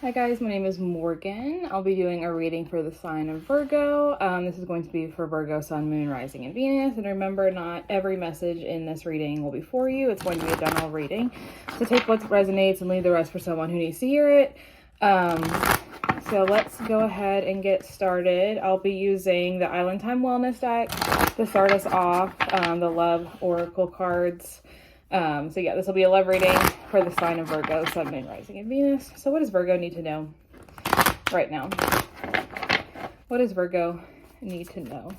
Hi guys, my name is Morgan. I'll be doing a reading for the sign of Virgo. This is going to be for Virgo, Sun, Moon, Rising, and Venus. And remember, not every message in this reading will be for you. It's going to be a general reading. So take what resonates and leave the rest for someone who needs to hear it. So let's go ahead and get started. I'll be using the Island Time Wellness deck to start us off, the Love Oracle cards. So yeah, this will be a love reading for the sign of Virgo, Sun, Moon, Rising, and Venus. So what does Virgo need to know right now? What does Virgo need to know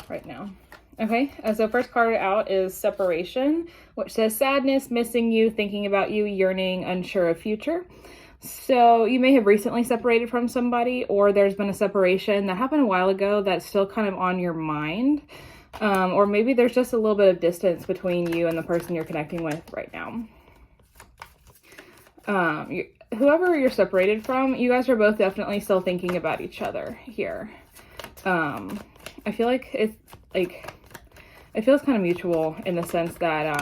right now? Okay, so first card out is separation, which says sadness, missing you, thinking about you, yearning, unsure of future. So you may have recently separated from somebody, or there's been a separation that happened a while ago that's still kind of on your mind. Or maybe there's just a little bit of distance between you and the person you're connecting with right now. Whoever you're separated from, you guys are both definitely still thinking about each other here. I feel like it feels kind of mutual in the sense that,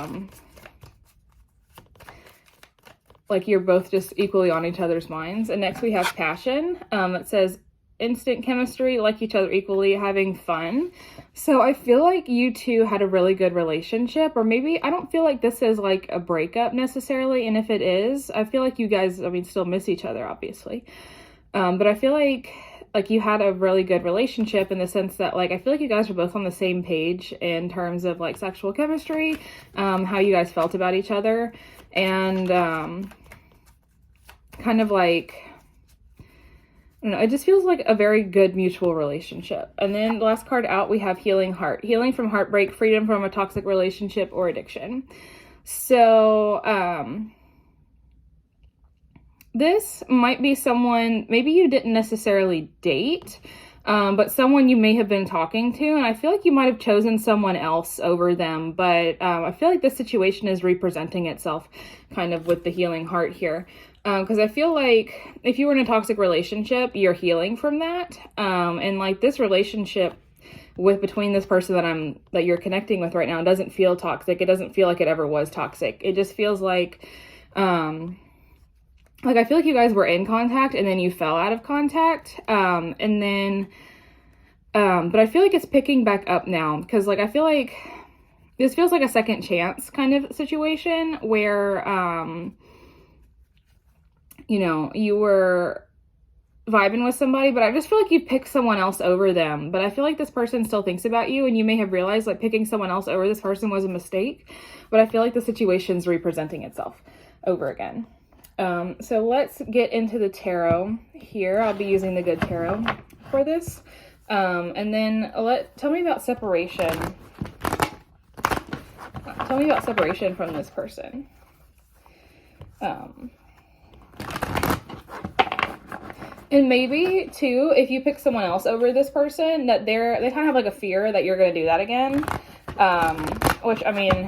like you're both just equally on each other's minds. And next we have passion. It says instant chemistry, like each other equally, having fun. So I feel like you two had a really good relationship, or maybe I don't feel like this is like a breakup necessarily. And if it is, I feel like you guys, still miss each other, obviously. But I feel like you had a really good relationship in the sense that I feel like you guys were both on the same page in terms of sexual chemistry, how you guys felt about each other, and kind of I don't know, it just feels like a very good mutual relationship. And then the last card out, we have healing heart. Healing from heartbreak, freedom from a toxic relationship or addiction. So, this might be someone, maybe you didn't necessarily date, but someone you may have been talking to. And I feel like you might have chosen someone else over them. But I feel like this situation is representing itself kind of with the healing heart here. Because I feel like if you were in a toxic relationship, you're healing from that. And this relationship between this person that you're connecting with right now doesn't feel toxic. It doesn't feel like it ever was toxic. It just feels like I feel like you guys were in contact and then you fell out of contact. But I feel like it's picking back up now because I feel like this feels like a second chance kind of situation where, you were vibing with somebody, but I just feel like you picked someone else over them. But I feel like this person still thinks about you, and you may have realized picking someone else over this person was a mistake. But I feel like the situation's representing itself over again. So let's get into the tarot here. I'll be using the good tarot for this. And then tell me about separation. Tell me about separation from this person. And maybe too, if you pick someone else over this person, that they kind of have a fear that you're going to do that again. Which I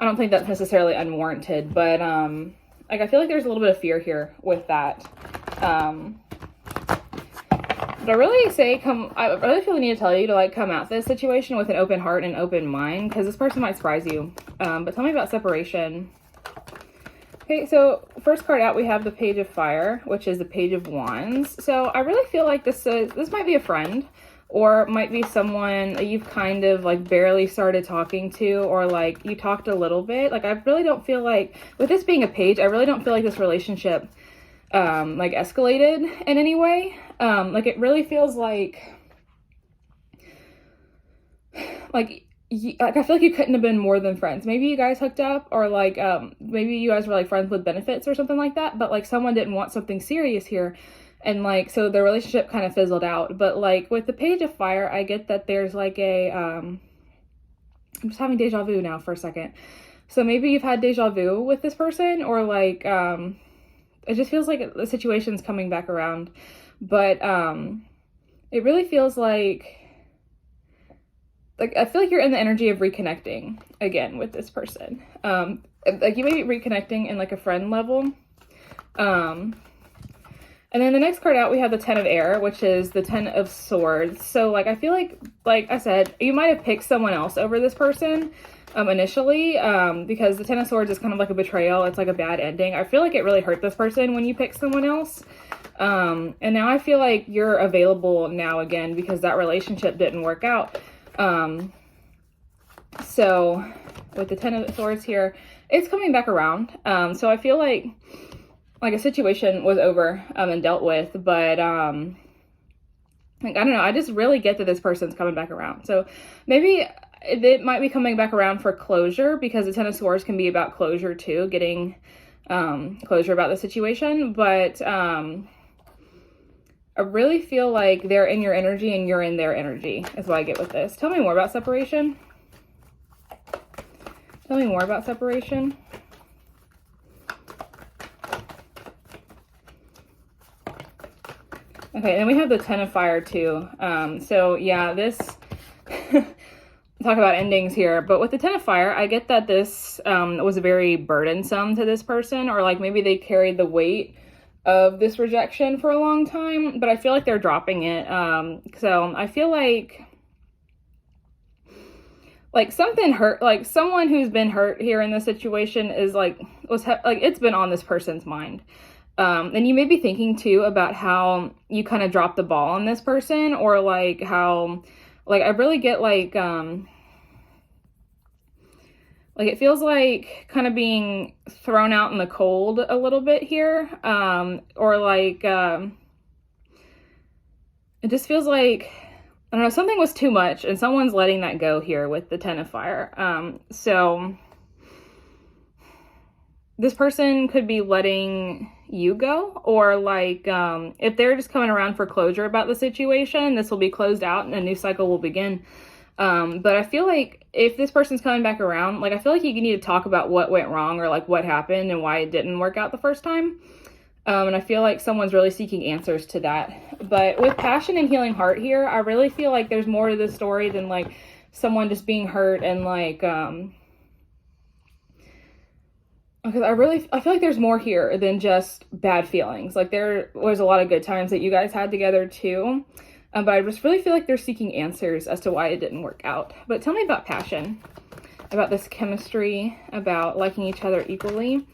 don't think that's necessarily unwarranted, but I feel like there's a little bit of fear here with that. But I really feel the need to tell you to come at this situation with an open heart and open mind, because this person might surprise you. But tell me about separation. Okay, so first card out, we have the Page of Fire, which is the Page of Wands. So I really feel like this might be a friend, or might be someone that you've kind of barely started talking to, or you talked a little bit. I really don't feel like, with this being a page, I really don't feel like this relationship escalated in any way. It really feels like I feel like you couldn't have been more than friends. Maybe you guys hooked up, or maybe you guys were friends with benefits or something like that, but someone didn't want something serious here, and so the relationship kind of fizzled out. But with the Page of Fire, I get that there's I'm just having deja vu now for a second. So maybe you've had deja vu with this person, or it just feels like the situation's coming back around. But it really feels like I feel like you're in the energy of reconnecting again with this person. You may be reconnecting in a friend level. And then the next card out, we have the Ten of Air, which is the Ten of Swords. So I feel like I said, you might have picked someone else over this person. initially, because the Ten of Swords is kind of like a betrayal. It's like a bad ending. I feel like it really hurt this person when you pick someone else. And now I feel like you're available now again because that relationship didn't work out. So with the Ten of Swords here, it's coming back around. So I feel like a situation was over and dealt with, but like, I don't know, I just really get that this person's coming back around. So maybe it might be coming back around for closure, because the Ten of Swords can be about closure too, getting closure about the situation. But I really feel like they're in your energy and you're in their energy is what I get with this. Tell me more about separation. Tell me more about separation. Okay, and we have the Ten of Fire too. So yeah, this, talk about endings here, but with the Ten of Fire, I get that this was very burdensome to this person, or like maybe they carried the weight of this rejection for a long time, but I feel like they're dropping it. So I feel like something hurt, like someone who's been hurt here in this situation is it's been on this person's mind. And you may be thinking too about how you kind of dropped the ball on this person, or like how, like, I really get like it feels like kind of being thrown out in the cold a little bit here. Or like, it just feels like, I don't know, something was too much and someone's letting that go here with the Ten of Fire. So this person could be letting you go, or like, if they're just coming around for closure about the situation, this will be closed out and a new cycle will begin. But I feel like if this person's coming back around, like, I feel like you need to talk about what went wrong, or like what happened and why it didn't work out the first time. And I feel like someone's really seeking answers to that. But with Passion and Healing Heart here, I really feel like there's more to this story than like someone just being hurt and like, because I feel like there's more here than just bad feelings. Like, there was a lot of good times that you guys had together too. But I just really feel like they're seeking answers as to why it didn't work out. But tell me about passion, about this chemistry, about liking each other equally.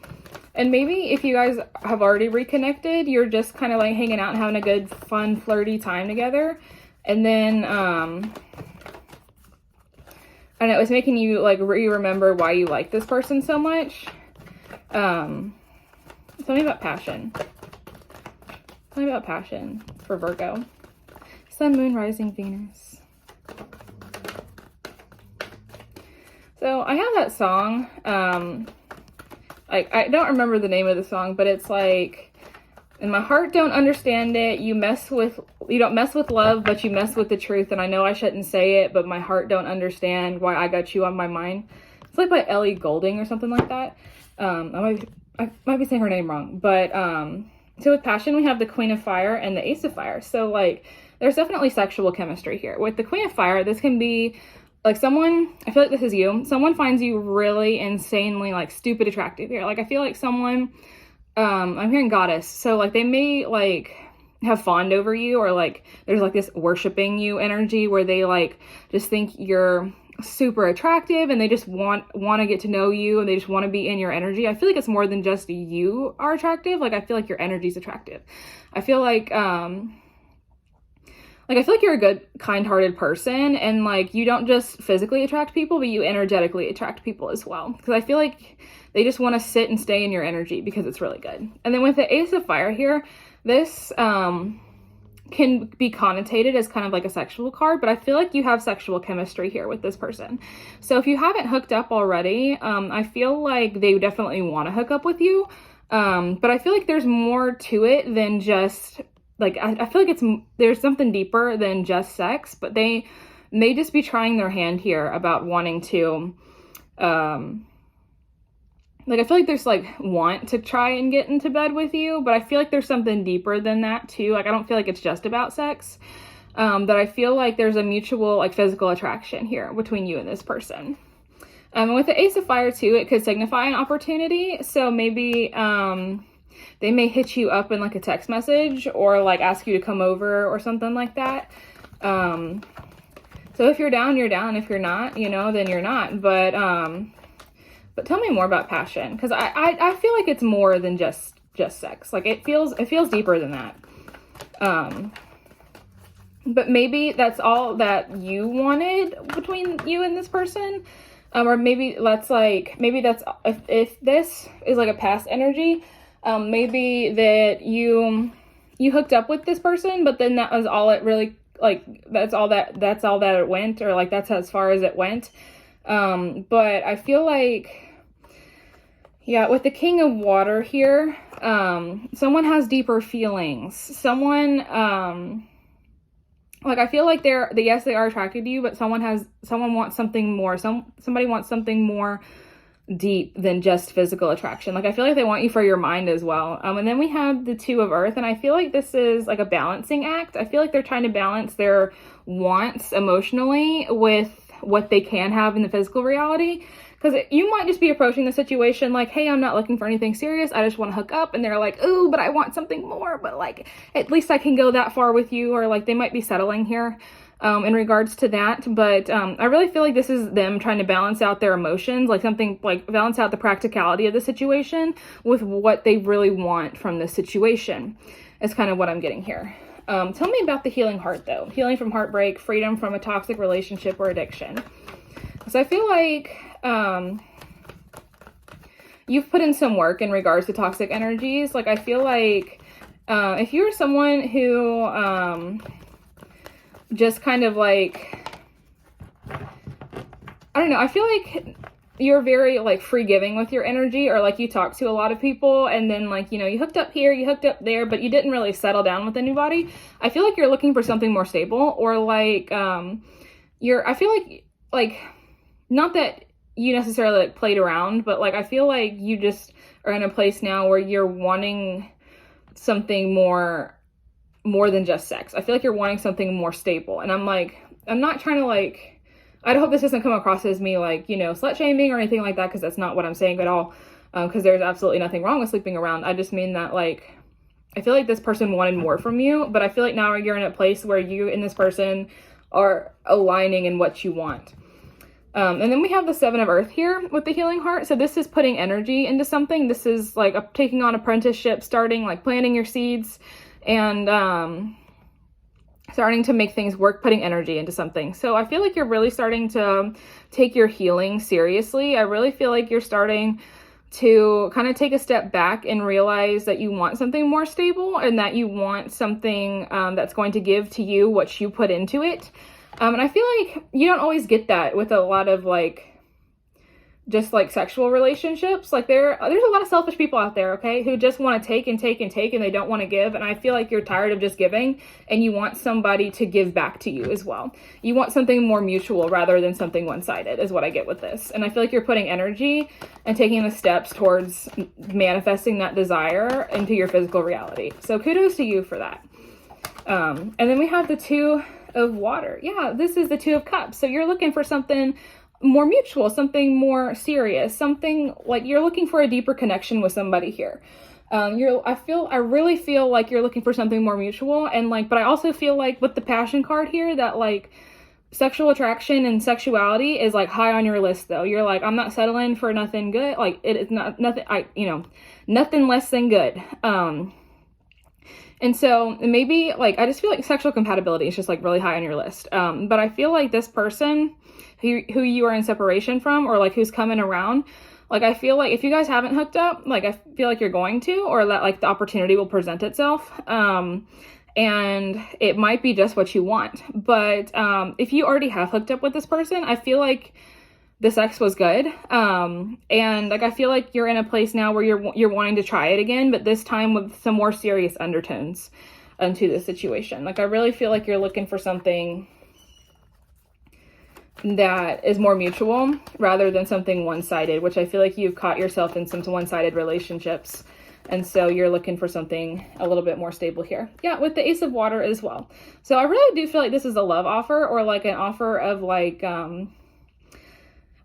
And maybe if you guys have already reconnected, you're just kind of like hanging out and having a good, fun, flirty time together. And then, I don't know, it's making you like remember why you like this person so much. Tell me about passion. Tell me about passion for Virgo. Sun, Moon, Rising, Venus. So I have that song. Like, I don't remember the name of the song, but it's like, and my heart don't understand it. You don't mess with love, but you mess with the truth. And I know I shouldn't say it, but my heart don't understand why I got you on my mind. It's like by Ellie Goulding or something like that. I might be saying her name wrong, but so with passion, we have the Queen of Fire and the Ace of Fire. So like, there's definitely sexual chemistry here. With the Queen of Fire, this can be like someone, I feel like this is you. Someone finds you really insanely like stupid attractive here. Like, I feel like someone, I'm hearing goddess. So like, they may like have fawned over you, or like there's like this worshiping you energy where they like just think you're super attractive and they just want to get to know you, and they just want to be in your energy. I feel like it's more than just you are attractive. Like, I feel like your energy is attractive. I feel like, I feel like you're a good, kind-hearted person, and like, you don't just physically attract people, but you energetically attract people as well. Because I feel like they just want to sit and stay in your energy because it's really good. And then with the Ace of Fire here, this can be connotated as kind of like a sexual card, but I feel like you have sexual chemistry here with this person. So if you haven't hooked up already, I feel like they definitely want to hook up with you. But I feel like there's more to it than just like, I feel like there's something deeper than just sex, but they may just be trying their hand here about wanting to, like, I feel like there's like want to try and get into bed with you, but I feel like there's something deeper than that too. Like, I don't feel like it's just about sex, but I feel like there's a mutual like physical attraction here between you and this person. With the Ace of Fire too, it could signify an opportunity. So maybe, they may hit you up in like a text message, or like ask you to come over or something like that. So if you're down, you're down. If you're not, you know, then you're not. But tell me more about passion, because I feel like it's more than just sex. Like it feels deeper than that. But maybe that's all that you wanted between you and this person. Or maybe that's if this is like a past energy, maybe that you hooked up with this person, but then that was all it really, like, that's all that it went, or like that's as far as it went. But I feel like, yeah, with the King of Water here, someone has deeper feelings. Someone, like, I feel like yes, they are attracted to you, but someone wants something more. Somebody wants something more deep than just physical attraction. Like, I feel like they want you for your mind as well. And then we have the Two of Earth, and I feel like this is like a balancing act. I feel like they're trying to balance their wants emotionally with what they can have in the physical reality. Because you might just be approaching the situation like, hey, I'm not looking for anything serious. I just want to hook up. And they're like, ooh, but I want something more. But like, at least I can go that far with you. Or like, they might be settling here in regards to that. But I really feel like this is them trying to balance out their emotions, like something like balance out the practicality of the situation with what they really want from this situation. Is kind of what I'm getting here. Tell me about the healing heart, though. Healing from heartbreak, freedom from a toxic relationship or addiction. So I feel like you've put in some work in regards to toxic energies. Like, I feel like if you're someone who just kind of like, I don't know, I feel like you're very like free giving with your energy, or like you talk to a lot of people and then like, you know, you hooked up here, you hooked up there, but you didn't really settle down with anybody. I feel like you're looking for something more stable, or like I feel like not that you necessarily like played around, but like I feel like you just are in a place now where you're wanting something more than just sex. I feel like you're wanting something more stable. And I'm like, I'm not trying to like, I hope this doesn't come across as me like, you know, slut shaming or anything like that, because that's not what I'm saying at all. Because there's absolutely nothing wrong with sleeping around. I just mean that like, I feel like this person wanted more from you, but I feel like now you're in a place where you and this person are aligning in what you want. And then we have the Seven of Earth here with the healing heart. So this is putting energy into something. This is like taking on apprenticeship, starting like planting your seeds and starting to make things work, putting energy into something. So I feel like you're really starting to take your healing seriously. I really feel like you're starting to kind of take a step back and realize that you want something more stable, and that you want something that's going to give to you what you put into it. And I feel like you don't always get that with a lot of like, just like sexual relationships. Like there's a lot of selfish people out there, okay, who just want to take and take and take, and they don't want to give. And I feel like you're tired of just giving, and you want somebody to give back to you as well. You want something more mutual rather than something one-sided, is what I get with this. And I feel like you're putting energy and taking the steps towards manifesting that desire into your physical reality. So kudos to you for that. And then we have the Two of Water. Yeah, this is the Two of Cups. So you're looking for something more mutual, something more serious, something like you're looking for a deeper connection with somebody here. I really feel like you're looking for something more mutual, and like, but I also feel like with the Passion card here that like sexual attraction and sexuality is like high on your list though. You're like, I'm not settling for nothing good. Like it is not nothing, nothing less than good. And so maybe like, I just feel like sexual compatibility is just like really high on your list. But I feel like this person who you are in separation from, or like who's coming around, like I feel like if you guys haven't hooked up, like I feel like you're going to, or that like the opportunity will present itself. And it might be just what you want. But if you already have hooked up with this person, I feel like the sex was good. And like, I feel like you're in a place now where you're wanting to try it again, but this time with some more serious undertones to the situation. Like, I really feel like you're looking for something that is more mutual rather than something one-sided, which I feel like you've caught yourself in some one-sided relationships. And so you're looking for something a little bit more stable here. Yeah, with the Ace of Water as well. So I really do feel like this is a love offer, or like an offer of like,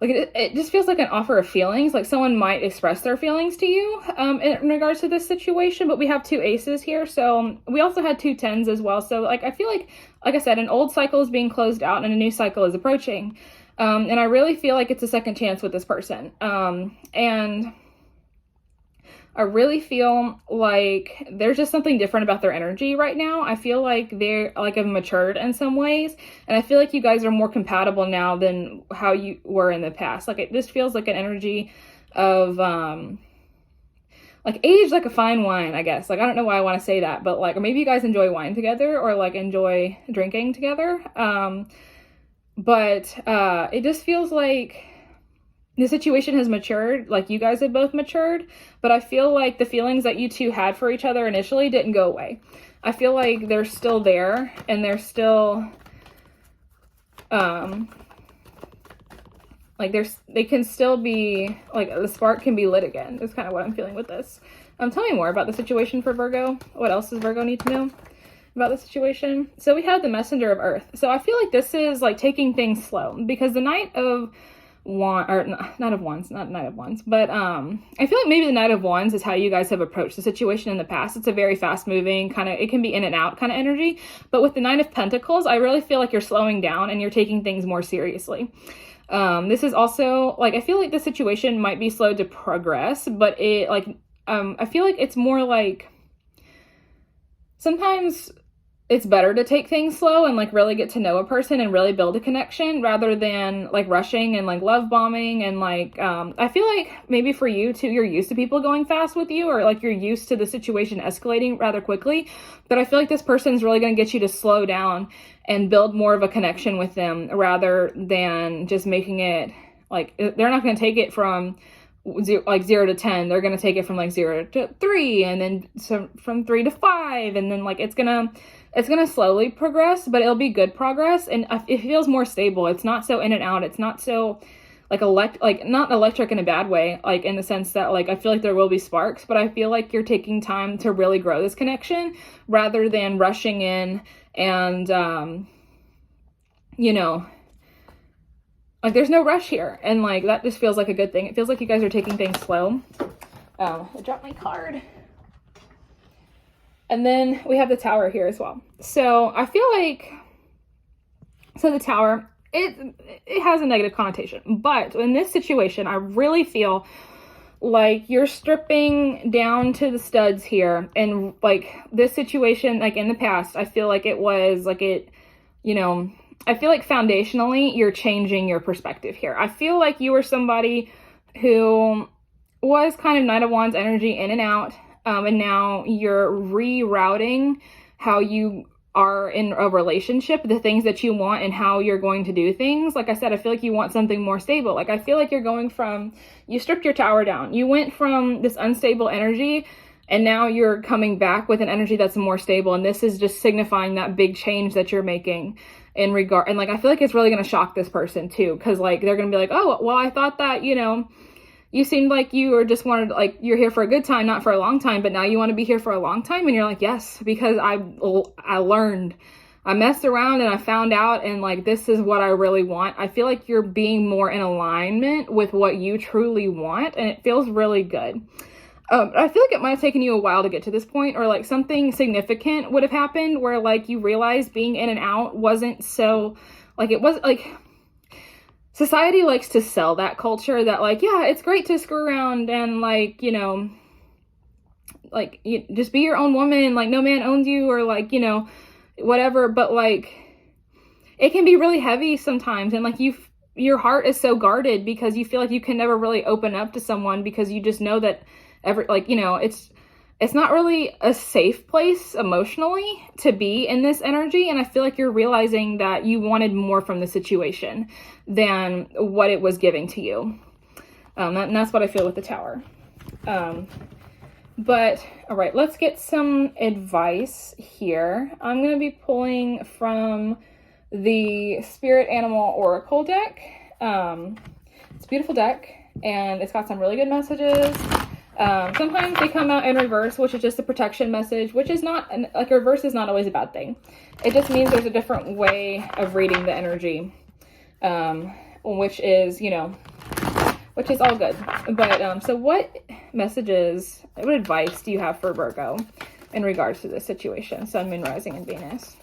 like it just feels like an offer of feelings, like someone might express their feelings to you in regards to this situation. But we have 2 aces here, so we also had 2 tens as well. So like I feel like I said, an old cycle is being closed out and a new cycle is approaching, and I really feel like it's a second chance with this person, and I really feel like there's just something different about their energy right now. I feel like they're like have matured in some ways. And I feel like you guys are more compatible now than how you were in the past. Like it just feels like an energy of like age like a fine wine, I guess. Like I don't know why I want to say that, but like, or maybe you guys enjoy wine together or like enjoy drinking together. But it just feels like the situation has matured, like you guys have both matured, but I feel like the feelings that you two had for each other initially didn't go away. I feel like they're still there, and they're still, like they can still be, like the spark can be lit again, is kind of what I'm feeling with this. Tell me more about the situation for Virgo. What else does Virgo need to know about the situation? So we have the Messenger of Earth. So I feel like this is like taking things slow, because the Knight of Wands, or not of Wands, not Knight of Wands, but I feel like maybe the Knight of Wands is how you guys have approached the situation in the past. It's a very fast moving kind of, it can be in and out kind of energy, but with the Nine of Pentacles, I really feel like you're slowing down and you're taking things more seriously. This is also like, I feel like the situation might be slow to progress, but it like, I feel like it's more like sometimes it's better to take things slow and like really get to know a person and really build a connection rather than like rushing and like love bombing. And like, I feel like maybe for you too, you're used to people going fast with you, or like you're used to the situation escalating rather quickly. But I feel like this person's really going to get you to slow down and build more of a connection with them rather than just making it like, they're not going to take it from 0 to 10. They're going to take it from like 0 to 3, and then from 3 to 5. And then like, it's gonna slowly progress, but it'll be good progress, and it feels more stable. It's not so in and out. It's not so like not electric in a bad way, like in the sense that like I feel like there will be sparks, but I feel like you're taking time to really grow this connection rather than rushing in and you know, like there's no rush here, and like that just feels like a good thing. It feels like you guys are taking things slow. I dropped my card. And then we have the Tower here as well. So I feel like, so the Tower, it has a negative connotation, but in this situation, I really feel like you're stripping down to the studs here. And like this situation, like in the past, I feel like it was like you know, I feel like foundationally, you're changing your perspective here. I feel like you were somebody who was kind of Knight of Wands energy in and out. And now you're rerouting how you are in a relationship, the things that you want and how you're going to do things. Like I said, I feel like you want something more stable. Like I feel like you're going from, you stripped your Tower down. You went from this unstable energy, and now you're coming back with an energy that's more stable. And this is just signifying that big change that you're making in regard. And like, I feel like it's really going to shock this person too. Cause like, they're going to be like, oh, well, I thought that, you know, you seemed like you were just wanted, like, you're here for a good time, not for a long time, but now you want to be here for a long time. And you're like, yes, because I learned, I messed around and I found out, and like, this is what I really want. I feel like you're being more in alignment with what you truly want, and it feels really good. I feel like it might have taken you a while to get to this point, or like something significant would have happened where like you realized being in and out wasn't so, like, it was like, society likes to sell that culture that like, yeah, it's great to screw around and like, you know, like you just be your own woman, like no man owns you, or like, you know, whatever. But like, it can be really heavy sometimes. And like your heart is so guarded because you feel like you can never really open up to someone because you just know that like, you know, it's not really a safe place emotionally to be in this energy. And I feel like you're realizing that you wanted more from the situation than what it was giving to you. And that's what I feel with the Tower. But all right, let's get some advice here. I'm going to be pulling from the Spirit Animal Oracle deck. It's a beautiful deck, and it's got some really good messages. Sometimes they come out in reverse, which is just a protection message, which is not, like, reverse is not always a bad thing. It just means there's a different way of reading the energy, which is, you know, which is all good. But so what messages, what advice do you have for Virgo in regards to this situation? Sun, Moon, Rising, and Venus.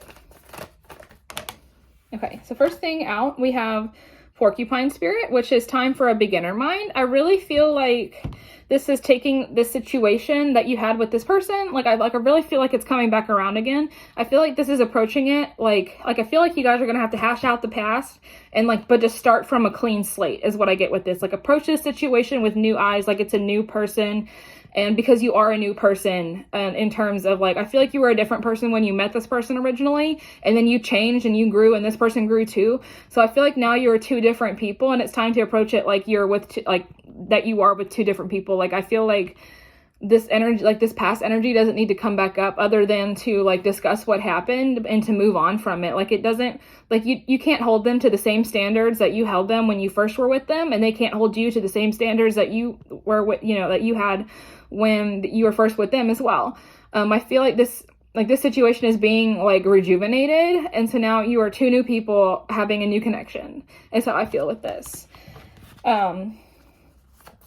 Okay, so first thing out, we have Porcupine Spirit, which is time for a beginner mind. I really feel like this is taking this situation that you had with this person. I really feel like it's coming back around again. I feel like this is approaching it like I feel like you guys are gonna have to hash out the past and but just start from a clean slate is what I get with this. Approach this situation with new eyes, like it's a new person. And because you are a new person, in terms of I feel like you were a different person when you met this person originally, and then you changed and you grew and this person grew too. So I feel like now you're two different people, and it's time to approach it like you're with, that you are with two different people. I feel like this energy, this past energy doesn't need to come back up other than to discuss what happened and to move on from it. It doesn't, you can't hold them to the same standards that you held them when you first were with them, and they can't hold you to the same standards that you were with, that you had when you were first with them as well. I feel like this situation is being rejuvenated, and so now you are two new people having a new connection. Is how I feel with this.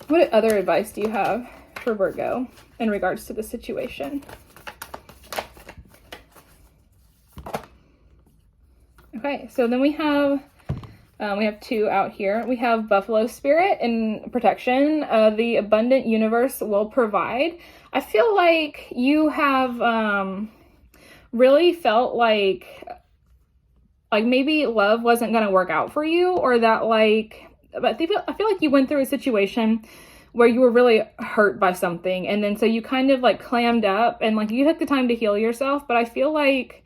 What other advice do you have for Virgo in regards to the situation? Okay, so then we have two out here. We have Buffalo Spirit in protection. The abundant universe will provide. I feel like you have really felt like maybe love wasn't going to work out for you, or that but I feel like you went through a situation where you were really hurt by something, and then so you kind of clammed up and you took the time to heal yourself. But I feel like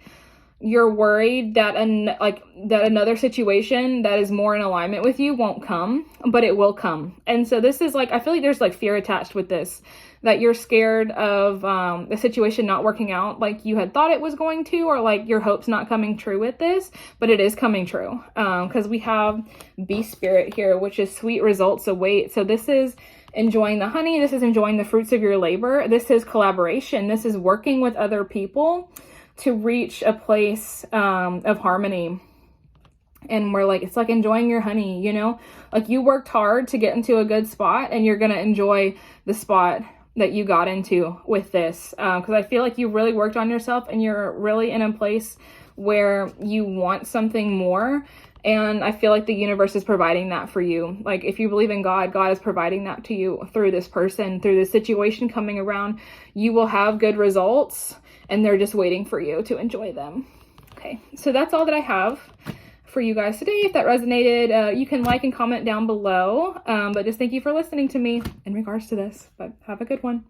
you're worried that that another situation that is more in alignment with you won't come, but it will come. And so this is I feel like there's fear attached with this, that you're scared of the situation not working out like you had thought it was going to, or your hopes not coming true with this, but it is coming true. Because we have Bee Spirit here, which is sweet results await. So this is enjoying the honey. This is enjoying the fruits of your labor. This is collaboration. This is working with other people to reach a place of harmony. And we're it's enjoying your honey, you worked hard to get into a good spot, and you're going to enjoy the spot that you got into with this. Because I feel like you really worked on yourself, and you're really in a place where you want something more. And I feel like the universe is providing that for you. If you believe in God, God is providing that to you through this person, through this situation coming around. You will have good results, and they're just waiting for you to enjoy them. Okay, so that's all that I have for you guys today. If that resonated, you can like and comment down below. But just thank you for listening to me in regards to this. But have a good one.